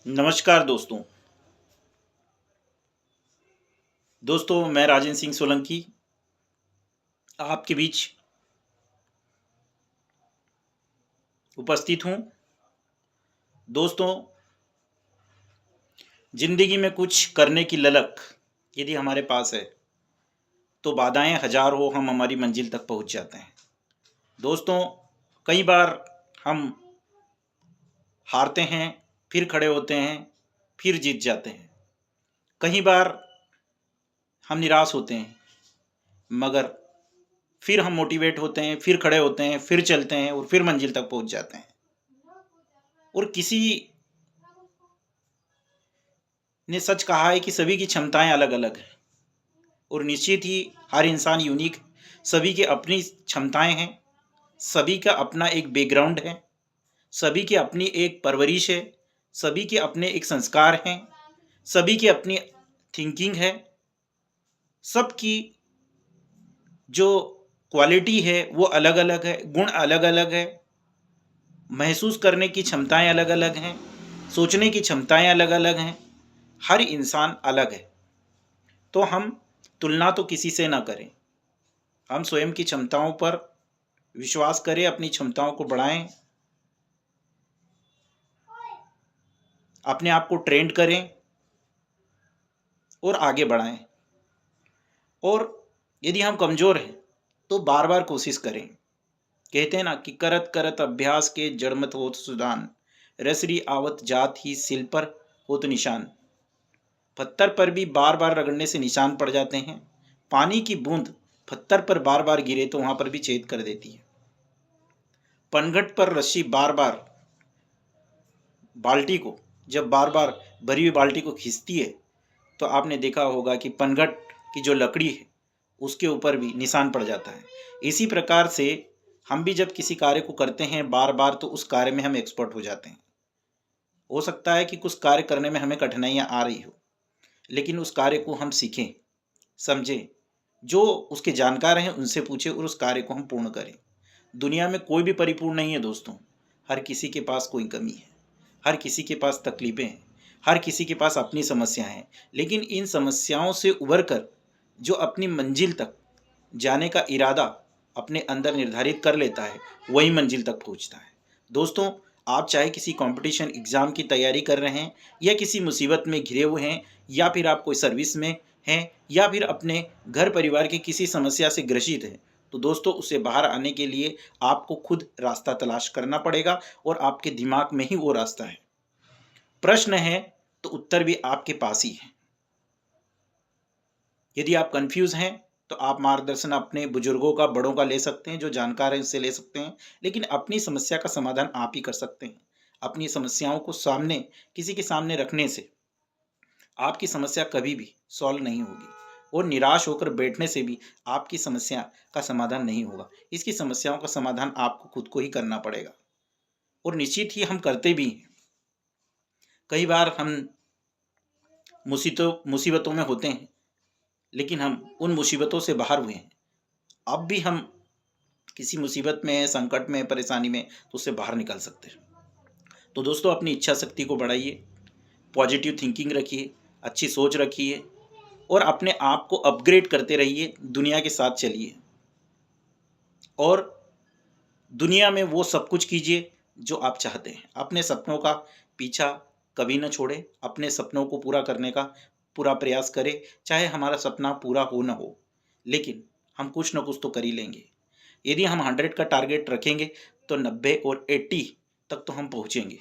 नमस्कार दोस्तों। मैं राजेंद्र सिंह सोलंकी आपके बीच उपस्थित हूं। दोस्तों, जिंदगी में कुछ करने की ललक यदि हमारे पास है तो बाधाएं हजार हो हम हमारी मंजिल तक पहुंच जाते हैं। दोस्तों, कई बार हम हारते हैं, फिर खड़े होते हैं, फिर जीत जाते हैं। कई बार हम निराश होते हैं, मगर फिर हम मोटिवेट होते हैं, फिर खड़े होते हैं, फिर चलते हैं और फिर मंजिल तक पहुंच जाते हैं। और किसी ने सच कहा है कि सभी की क्षमताएं अलग अलग हैं और निश्चित ही हर इंसान यूनिक, सभी की अपनी क्षमताएं हैं, सभी का अपना एक बैकग्राउंड है, सभी की अपनी एक परवरिश है, सभी के अपने एक संस्कार हैं, सभी की अपनी थिंकिंग है, सबकी जो क्वालिटी है वो अलग अलग है, गुण अलग अलग है, महसूस करने की क्षमताएं अलग अलग हैं, सोचने की क्षमताएं अलग अलग हैं। हर इंसान अलग है। तो हम तुलना तो किसी से ना करें, हम स्वयं की क्षमताओं पर विश्वास करें, अपनी क्षमताओं को बढ़ाएं, अपने आप को ट्रेंड करें और आगे बढ़ाएं। और यदि हम कमज़ोर हैं तो बार बार कोशिश करें। कहते हैं ना कि करत करत अभ्यास के जड़मत होत सुदान, रसरी आवत जात ही सिल पर होत निशान। पत्थर पर भी बार बार रगड़ने से निशान पड़ जाते हैं। पानी की बूंद पत्थर पर बार बार गिरे तो वहां पर भी छेद कर देती है। पनघट पर रस्सी बार बार बाल्टी को जब बार बार भरी हुई बाल्टी को खींचती है तो आपने देखा होगा कि पनघट की जो लकड़ी है उसके ऊपर भी निशान पड़ जाता है। इसी प्रकार से हम भी जब किसी कार्य को करते हैं बार बार तो उस कार्य में हम एक्सपर्ट हो जाते हैं। हो सकता है कि कुछ कार्य करने में हमें कठिनाइयाँ आ रही हो, लेकिन उस कार्य को हम सीखें, समझें, जो उसके जानकार हैं उनसे पूछें और उस कार्य को हम पूर्ण करें। दुनिया में कोई भी परिपूर्ण नहीं है दोस्तों। हर किसी के पास कोई कमी है, हर किसी के पास तकलीफें हैं, हर किसी के पास अपनी समस्याएं हैं। लेकिन इन समस्याओं से उभर कर जो अपनी मंजिल तक जाने का इरादा अपने अंदर निर्धारित कर लेता है वही मंजिल तक पहुंचता है। दोस्तों, आप चाहे किसी कंपटीशन एग्ज़ाम की तैयारी कर रहे हैं या किसी मुसीबत में घिरे हुए हैं या फिर आप कोई सर्विस में हैं या फिर अपने घर परिवार की किसी समस्या से ग्रसित हैं, तो दोस्तों उससे बाहर आने के लिए आपको खुद रास्ता तलाश करना पड़ेगा और आपके दिमाग में ही वो रास्ता है। प्रश्न है तो उत्तर भी आपके पास ही है। यदि आप कंफ्यूज हैं तो आप मार्गदर्शन अपने बुजुर्गों का, बड़ों का ले सकते हैं, जो जानकार हैं उससे ले सकते हैं। लेकिन अपनी समस्या का समाधान आप ही कर सकते हैं। अपनी समस्याओं को सामने किसी के सामने रखने से आपकी समस्या कभी भी सॉल्व नहीं होगी और निराश होकर बैठने से भी आपकी समस्या का समाधान नहीं होगा। इसकी समस्याओं का समाधान आपको खुद को ही करना पड़ेगा और निश्चित ही हम करते भी हैं। कई बार हम मुसीबतों में होते हैं, लेकिन हम उन मुसीबतों से बाहर हुए हैं। अब भी हम किसी मुसीबत में है, संकट में है, परेशानी में, तो उससे बाहर निकल सकते हैं। तो दोस्तों, अपनी इच्छा शक्ति को बढ़ाइए, पॉजिटिव थिंकिंग रखिए, अच्छी सोच रखिए और अपने आप को अपग्रेड करते रहिए, दुनिया के साथ चलिए और दुनिया में वो सब कुछ कीजिए जो आप चाहते हैं। अपने सपनों का पीछा कभी न छोड़ें, अपने सपनों को पूरा करने का पूरा प्रयास करें। चाहे हमारा सपना पूरा हो न हो, लेकिन हम कुछ न कुछ तो कर ही लेंगे। यदि हम 100 का टारगेट रखेंगे तो 90 और 80 तक तो हम पहुँचेंगे।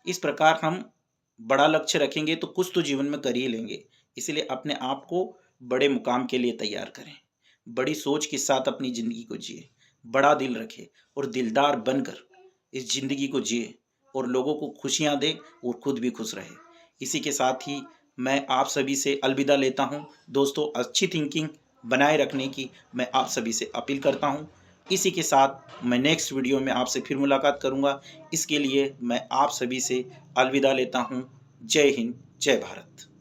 इस प्रकार हम बड़ा लक्ष्य रखेंगे तो कुछ तो जीवन में कर ही लेंगे। इसलिए अपने आप को बड़े मुकाम के लिए तैयार करें, बड़ी सोच के साथ अपनी ज़िंदगी को जिए, बड़ा दिल रखें और दिलदार बनकर इस ज़िंदगी को जिए और लोगों को खुशियाँ दें और खुद भी खुश रहे। इसी के साथ ही मैं आप सभी से अलविदा लेता हूँ। दोस्तों, अच्छी थिंकिंग बनाए रखने की मैं आप सभी से अपील करता हूँ। इसी के साथ मैं नेक्स्ट वीडियो में आपसे फिर मुलाकात करूँगा। इसके लिए मैं आप सभी से अलविदा लेता हूँ। जय हिंद, जय भारत।